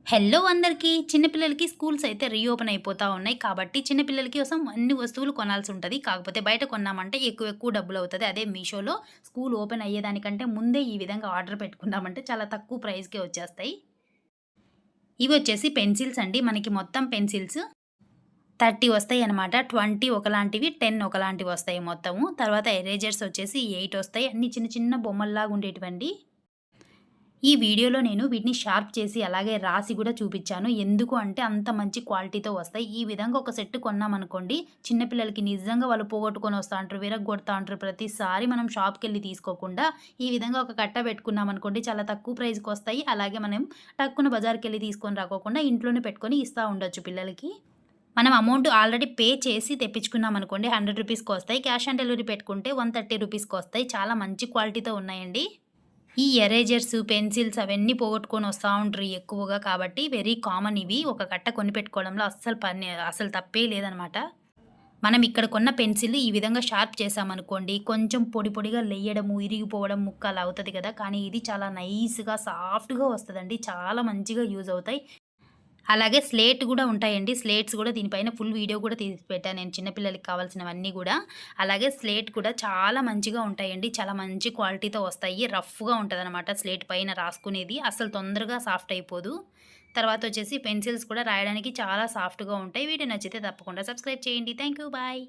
Hello అందరికీ. చిన్న పిల్లలకి స్కూల్స్ అయితే రీఓపెన్ అయిపోతా ఉన్నాయి. కాబట్టి చిన్న పిల్లలకి కోసం అన్ని వస్తువులు కొనాల్సి ఉంటది. కాకపోతే బయట కొన్నామంటే ఎక్కువ డబ్బులవుతది. అదే మీషోలో స్కూల్ ఓపెన్ అయ్యేదానికంటే ముందే ఈ విధంగా ఆర్డర్ పెట్టుకున్నామంటే చాలా తక్కువ ప్రైస్‌కే వచ్చేస్తాయి. ఇవొచ్చేసి పెన్సిల్స్ అండి. మనకి మొత్తం పెన్సిల్స్ 30 వస్తాయన్నమాట. 20 ఒకలాంటివి, 10 ఒకలాంటివొస్తాయి మొత్తము. తర్వాత ఎరేజర్స్ వచ్చేసి 8 వస్తాయి. అన్ని చిన్న చిన్న బొమ్మల్లాగా ఉండేటివండి. ఈ వీడియోలో నేను వీటిని షార్ప్ చేసి, అలాగే రాసి గూడా చూపిచ్చాను. ఎందుకు అంటే అంత మంచి క్వాలిటీతో వస్తాయి. ఈ విధంగా ఒక సెట్ కొన్నామనుకోండి, చిన్న పిల్లలకి నిజంగా వాళ్ళు పోగొట్టుకొని వస్తా ఉంటారు, విరగ్గొడతా ఉంటారు. ప్రతిసారి మనం షాప్‌కెళ్ళి తీసుకోకుండా, ఈ విధంగా ఒక కట్ట పెట్టుకున్నామనుకోండి, చాలా తక్కువ ప్రైస్‌కొస్తాయి. అలాగే మనం టక్కున బజార్‌కెళ్ళి తీసుకొని రాకోకుండా ఇంట్లోనే పెట్టుకొని ఇస్తా ఉండొచ్చు పిల్లలకి. మనం అమౌంట్ ఆల్రెడీ పే చేసి తెప్పించుకున్నామనుకోండి, రూ. 100కొస్తాయి. క్యాష్ ఆన్ డెలివరీ పెట్టుకుంటే రూ. 130కొస్తాయి. చాలా మంచి క్వాలిటీతో ఉన్నాయండి. ఈ ఎరేజర్స్, పెన్సిల్స్ అవన్నీ పోగొట్టుకొని వస్తా ఉంటారు ఎక్కువగా. కాబట్టి వెరీ కామన్ ఇవి. ఒక కట్ట కొనిపెట్టుకోవడంలో అస్సలు తప్పే లేదనమాట. మనం ఇక్కడ కొన్న పెన్సిల్ ఈ విధంగా షార్ప్ చేశామనుకోండి, కొంచెం పొడి పొడిగా లెయ్యడము, ఇరిగిపోవడం, ముక్క అలా అవుతది కదా! కానీ ఇది చాలా నైస్‌గా, సాఫ్ట్‌గా వస్తదండి. చాలా మంచిగా యూజ్ అవుతాయి. అలాగే స్లేట్ గూడా ఉంటాయండి. స్లేట్స్ గూడా దీనిపైన ఫుల్ వీడియో గూడా తీసి పెట్టాను నేను, చిన్న పిల్లలకి కావాల్సినవన్నీ గూడా. అలాగే స్లేట్ కూడా చాలా మంచిగా ఉంటాయండి. చాలా మంచి క్వాలిటీతో వస్తాయి. రఫ్‌గా ఉంటదనమాట స్లేట్ పైన రాసుకునేది. అస్సలు తొందరగా సాఫ్ట్ అయిపోదు. తర్వాతొచ్చేసి పెన్సిల్స్ కూడా రాయడానికి చాలా సాఫ్ట్‌గా ఉంటాయి. వీడియో నచ్చితే తప్పకుండా సబ్స్క్రైబ్ చేయండి. Thank you. బాయ్.